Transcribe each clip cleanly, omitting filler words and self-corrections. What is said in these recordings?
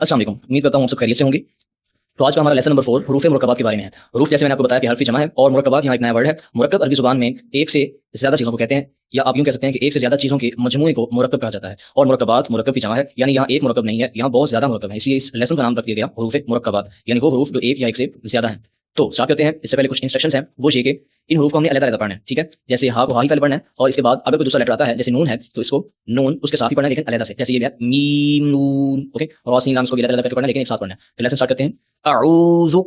अस्सलाम वालेकुम, उम्मीद करता हूँ आप सब खैरियत से होंगे। तो आज का हमारा लेसन नंबर 4 हरूफ मुरक्कबात के बारे में है। हरूफ जैसे मैंने आपको बताया कि हर्फ जमा है और मुरक्कबात यहाँ एक नया वर्ड है। मुरक्कब अरबी ज़ुबान में एक से ज़्यादा चीज़ों को कहते हैं, या आप यूँ कह सकते हैं कि एक से ज़्यादा चीज़ों के मजमूए को मुरक्कब कहा जाता है। और मुरक्कबात मुरक्कब की जमा है, यानी यहाँ एक मुरक्कब नहीं है, यहाँ बहुत ज़्यादा मुरक्कब है। इसलिए इस लेसन का नाम रख दिया गया हरूफ मुरक्कबात, यानी वो हरूफ जो एक या एक से ज़्यादा हैं। तो स्टार्ट करते हैं। इससे पहले कुछ इंस्ट्रक्शंस हैं, वो ये कि इन हरूफ को हमने अलग-अलग पढ़ना है, ठीक है? जैसे हा को हा ही पहले पढ़ना है, और इसके बाद अगर कोई दूसरा लेटर आता है, जैसे नून है, तो इसको नून उसके साथ ही पढ़ना है, लेकिन अलग से। जैसे ये भी है मीम नून, ओके? और वा सीन लाम, इसको भी अलग-अलग करके पढ़ना है, लेकिन एक साथ पढ़ना है। तो लेसन स्टार्ट करते हैं। अऊज़ु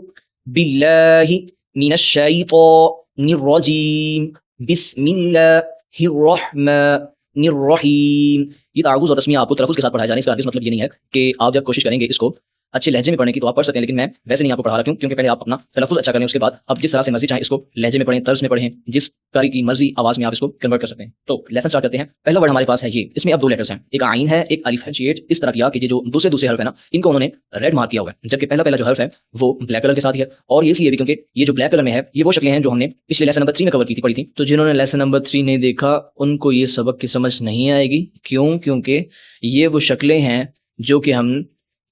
बिल्लाहि मिनश शैतानिर रजीम, बिस्मिल्लाहिर रहमानिर रहीम। ये ताउज़ और तस्मीया आपको तलफ़्फ़ुज़ के साथ पढ़ाया जाना है। इसका हरगिज़ मतलब ये नहीं है कि आप जब कोशिश करेंगे इसको अच्छे लहजे में पढ़ने की तो आप पढ़ सकते हैं, लेकिन मैं वैसे नहीं आपको पढ़ा रहा। क्यों? क्योंकि पहले आप अपना तलफ़्फ़ुज़ अच्छा कर लें, उसके बाद आप जिस तरह से मर्ज़ी चाहें इसको लहजे में पढ़ें, तर्ज़ में पढ़ें, जिस कारी की मर्ज़ी आवाज़ में आप इसको कन्वर्ट कर सकते हैं। तो लेसन स्टार्ट करते हैं। पहला वर्ड हमारे पास है ये, इसमें अब 2 लेटर्स हैं, एक आइन है, एक अलिफ है। शेड इस तरह किया कि ये जो दूसरे हर्फ है ना, इनको उन्होंने रेड मार्क किया हुआ है, जबकि पहला जो हर्फ है वो ब्लैक कलर के साथ ही है। और ये इसलिए भी क्योंकि ये जो ब्लैक कलर में है, ये वो शक्लें हैं जो हमने पिछले लेसन नंबर 3 में कवर की थी, पढ़ी थी। तो जिन्होंने लेसन नंबर 3 नहीं देखा, उनको ये सबक की समझ नहीं आएगी। क्यों? क्योंकि ये वो शक्लें हैं जो कि हम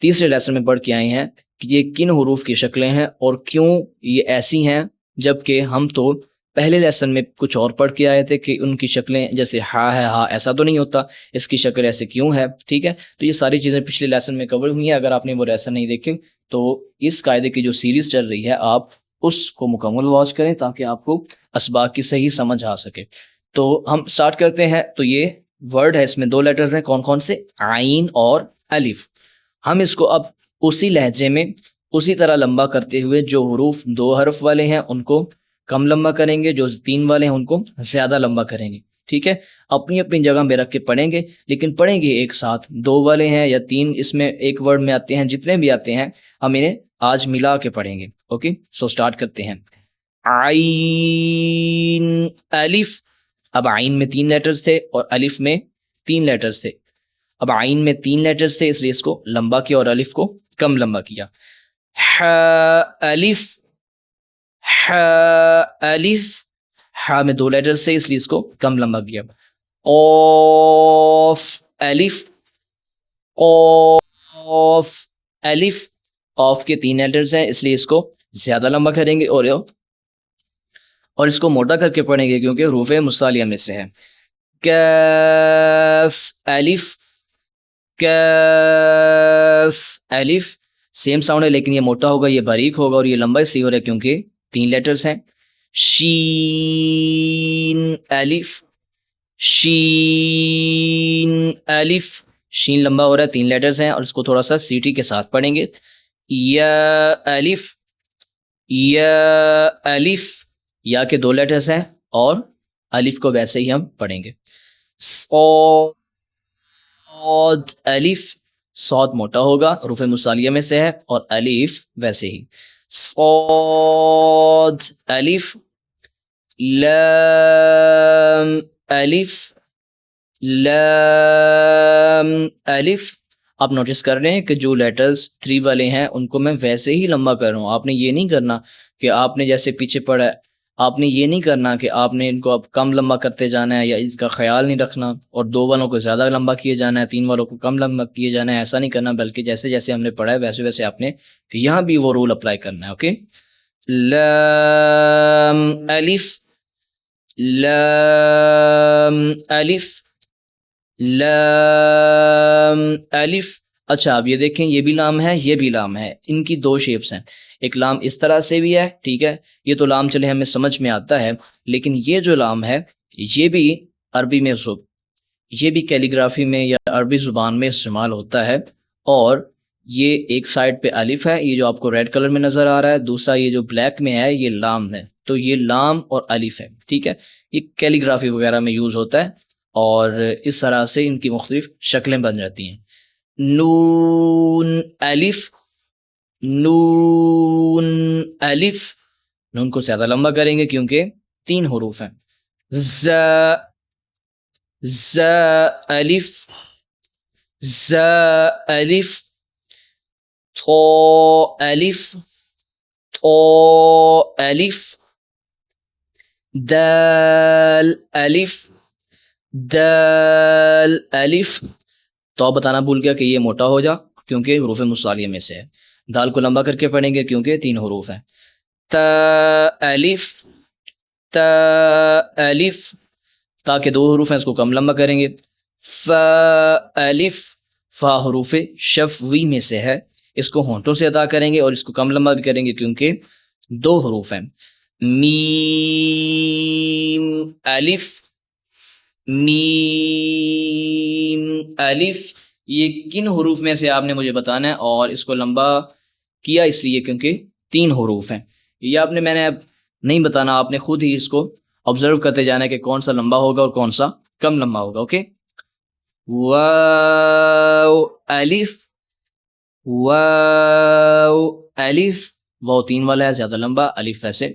तीसरे लेसन में पढ़ के आए हैं कि ये किन हुरूफ की शक्लें हैं और क्यों ये ऐसी हैं, जबकि हम तो पहले लेसन में कुछ और पढ़ के आए थे कि उनकी शक्लें जैसे हा है, हा ऐसा तो नहीं होता, इसकी शक्ल ऐसे क्यों है, ठीक है? तो ये सारी चीज़ें पिछले लेसन में कवर हुई हैं। अगर आपने वो लेसन नहीं देखे तो इस कायदे की जो सीरीज़ चल रही है, आप उसको मुकम्मल वॉच करें ताकि आपको असबाक की सही समझ आ सके। तो हम स्टार्ट करते हैं। तो ये वर्ड है, इसमें 2 लेटर्स हैं, कौन-कौन से? आइन और अलिफ। हम इसको अब उसी लहजे में उसी तरह लंबा करते हुए जो हुरूफ 2 हर्फ वाले हैं उनको कम लंबा करेंगे, जो 3 वाले हैं उनको ज़्यादा लंबा करेंगे, ठीक है? अपनी-अपनी जगह में रख के पढ़ेंगे, लेकिन पढ़ेंगे एक साथ। 2 वाले हैं या 3 इसमें एक वर्ड में आते हैं, जितने भी आते हैं हम इन्हें आज मिला के पढ़ेंगे, ओके? सो स्टार्ट करते हैं। आइन, अलिफ। अब आइन में 3 लेटर्स थे और अलिफ में 3 लेटर्स थे। अब आइन में 3 लेटर्स थे, इसलिए इसको लंबा किया और अलिफ को कम लंबा किया। ह अलिफ, ह अलिफ। ह में 2 लेटर्स थे, इसलिए इसको कम लंबा किया। क़ाफ़ अलिफ, क़ाफ़ अलिफ। क़ाफ़ के 3 लेटर्स हैं, इसलिए इसको ज़्यादा लंबा करेंगे और इसको मोटा करके पढ़ेंगे क्योंकि हरूफ़ मुस्तालिया में से है। काफ़ अलिफ, काफ़ अलिफ। सेम साउंड है, लेकिन ये मोटा होगा, ये बारीक होगा, और ये लंबा इसलिए हो रहा है क्योंकि 3 लेटर्स हैं। शीन अलिफ, शीन अलिफ। शीन लंबा हो रहा है, 3 लेटर्स हैं, और इसको थोड़ा सा सीटी के साथ पढ़ेंगे। या अलिफ, या अलिफ। या के 2 लेटर्स हैं और अलिफ को वैसे ही हम पढ़ेंगे। सॉद अलिफ। सौद मोटा होगा, हरूफ़ मुस्तालिया में से है, और अलिफ वैसे ही। सौद अलिफ, लाम अलिफ, लाम अलिफ। आप नोटिस कर रहे हैं कि जो लेटर्स 3 वाले हैं उनको मैं वैसे ही लंबा कर रहा हूँ। आपने ये नहीं करना कि आपने जैसे पीछे पढ़ा है, आपने ये नहीं करना कि आपने इनको अब कम लंबा करते जाना है या इसका ख्याल नहीं रखना और 2 वालों को ज़्यादा लंबा किए जाना है, 3 वालों को कम लंबा किए जाना है, ऐसा नहीं करना। बल्कि जैसे-जैसे हमने पढ़ा है वैसे-वैसे आपने यहाँ भी वो रूल अप्लाई करना है, ओके? लाम अलिफ, लाम अलिफ, लाम अलिफ। अच्छा, अब ये देखें, ये भी लाम है, ये भी लाम है। इनकी 2 शेप्स हैं। एक लाम इस तरह से भी है, ठीक है? ये तो लाम चले हमें समझ में आता है, लेकिन ये जो लाम है, ये भी अरबी में ये भी कैलीग्राफी में या अरबी ज़ुबान में इस्तेमाल होता है। और ये एक साइड पे अलिफ है, ये जो आपको रेड कलर में नज़र आ रहा है, दूसरा ये जो ब्लैक में है, ये लाम है। तो ये लाम और अलिफ है, ठीक है? ये कैलीग्राफी वगैरह में यूज़ होता है और इस तरह से इनकी मुख्तलिफ शक्लें बन जाती हैं। नून अलिफ, नून अलिफ। नून को ज़्यादा लंबा करेंगे क्योंकि 3 हुरूफ हैं। ज़, ज़ अलिफ, ज़ अलिफ। थो अलिफ, थो अलिफ। दाल अलिफ, दाल अलिफ। तो बताना भूल गया कि ये मोटा हो जा, کیونکہ حروف مصالیہ میں سے ہے. دال کو لمبا کر کے پڑھیں گے کیونکہ 3 حروف ہیں. تا الف، تا الف، تا کے 2 حروف ہیں اس کو کم لمبا کریں گے. فا الف، فا حروف شفوی میں سے ہے، اس کو ہونٹوں سے ادا کریں گے اور اس کو کم لمبا بھی کریں گے کیونکہ 2 حروف ہیں. میم الف، میم الف، یہ کن حروف میں سے آپ نے مجھے بتانا ہے، اور اس کو لمبا کیا اس لیے کیونکہ 3 حروف ہیں. یہ آپ نے، میں نے اب نہیں بتانا، آپ نے خود ہی اس کو آبزرو کرتے جانا ہے کہ کون سا لمبا ہوگا اور کون سا کم لمبا ہوگا. اوکے. واو الف، واو الف، واو 3 والا ہے زیادہ لمبا، الف ایسے.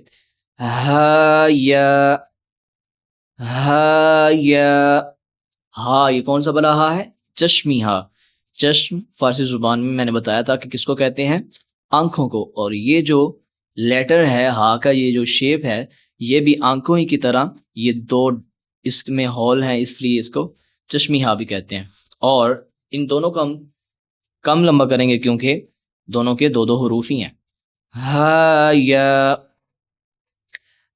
ہا یا، ہا یا، ہا یہ کون سا بلا ہا ہے؟ چشمی ہا. چشم فارسی زبان میں نے بتایا تھا کہ کس کو کہتے ہیں؟ آنکھوں کو. اور یہ جو لیٹر ہے ہا کا، یہ جو شیپ ہے، یہ بھی آنکھوں ہی کی طرح، یہ 2 اس میں ہول ہیں، اس لیے اس کو چشمی ہا بھی کہتے ہیں. اور ان دونوں کو ہم کم لمبا کریں گے کیونکہ دونوں کے 2 حروف ہی ہیں. ہا یا،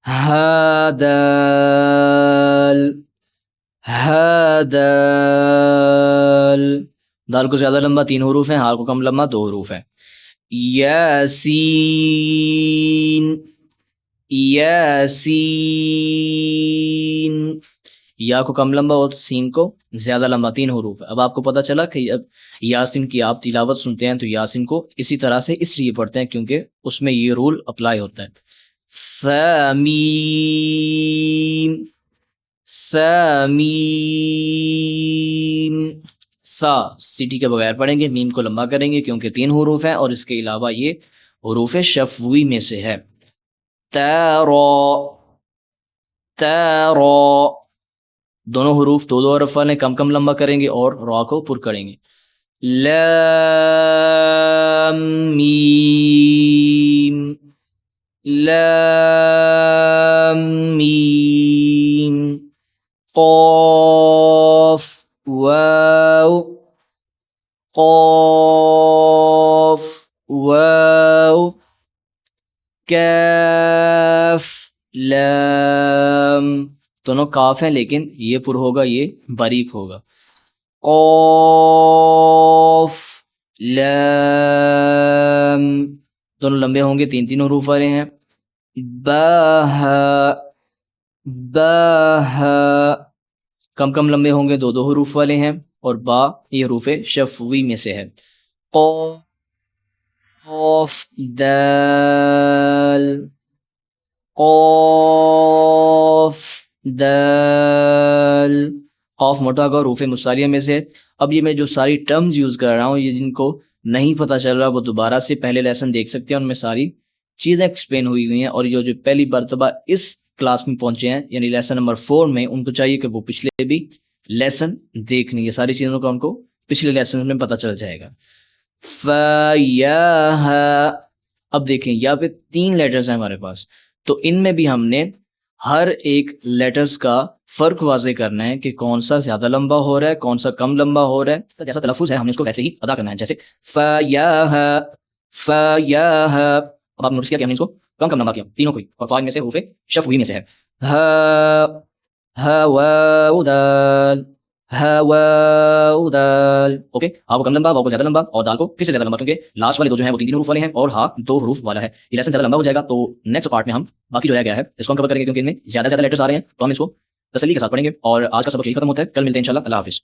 ہا دال، ہا دال، دال کو زیادہ لمبا 3 حروف ہیں، ہا کو کم لمبا 2 حروف ہیں. یاسین، یاسین، یا کو کم لمبا اور سین کو زیادہ لمبا 3 حروف ہے. اب آپ کو پتہ چلا کہ اب یاسین کی آپ تلاوت سنتے ہیں تو یاسین کو اسی طرح سے اس لیے پڑھتے ہیں کیونکہ اس میں یہ رول اپلائی ہوتا ہے. سامیم، سامیم، سا سیٹی کے بغیر پڑھیں گے، میم کو لمبا کریں گے کیونکہ 3 حروف ہیں اور اس کے علاوہ یہ حروف شفوی میں سے ہے. تارا، تارا، دونوں حروف 2 حرف والے کم کم لمبا کریں گے اور را کو پر کریں گے. لام میم، لام میم، قاف واو، قاف واو، کاف لام، دونوں کاف ہیں لیکن یہ پر ہوگا، یہ باریک ہوگا. قاف لام، دونوں لمبے ہوں گے، 3 حروف والے ہیں. با، با، کم کم لمبے ہوں گے، 2 حروف والے ہیں. اور با یہ حروف شفوی میں سے ہے. قاف دال، قاف دال، قاف موٹا کا حروف مصالیہ میں سے. اب یہ میں جو ساری ٹرمز یوز کر رہا ہوں، یہ جن کو نہیں پتہ چل رہا وہ دوبارہ سے پہلے لیسن دیکھ سکتے ہیں، ان میں ساری چیزیں ایکسپلین ہوئی ہیں. اور جو پہلی مرتبہ اس کلاس میں پہنچے ہیں یعنی لیسن نمبر 4 میں، ان کو چاہیے کہ وہ پچھلے بھی لیسن دیکھ لیں. یہ ساری چیزوں کا ان کو پچھلے لیسن میں پتہ چل جائے گا. فا یا ہا، اب دیکھیں یہاں پہ 3 لیٹرز ہیں ہمارے پاس، تو ان میں بھی ہم نے ہر ایک لیٹرز کا فرق واضح کرنا ہے کہ کون سا زیادہ لمبا ہو رہا ہے، کون سا کم لمبا ہو رہا ہے. جیسا تلفظ ہے ہم نے اس کو ویسے ہی ادا کرنا ہے، جیسے فا یا ہا، فا یا ہا. اب آپ نوٹس کیا کہ ہم نے اس کو کم کم لمبا کیا تینوں کو، اور فا میں سے حروف شفوی میں سے ہے. ہا، ہا واو دال، ہا واو دال. اوکے، ہا کو کم لمبا، واو کو زیادہ لمبا، اور دال کو پھر سے زیادہ لمبا کیونکہ لاسٹ والے 2 جو ہیں وہ 3 حروف والے ہیں اور ہا 2 حروف والا ہے. یہ لیسن زیادہ لمبا ہو جائے گا تو نیکسٹ پارٹ میں ہم باقی جو رہ گیا ہے اس کو ہم کور کریں گے کیونکہ ان میں زیادہ لیٹرز آ رہے ہیں، تو ہم اس کو تسلی کے ساتھ پڑھیں گے. اور آج کا سبق یہی ختم ہوتا ہے، کل ملتے ہیں انشاءاللہ. اللہ حافظ.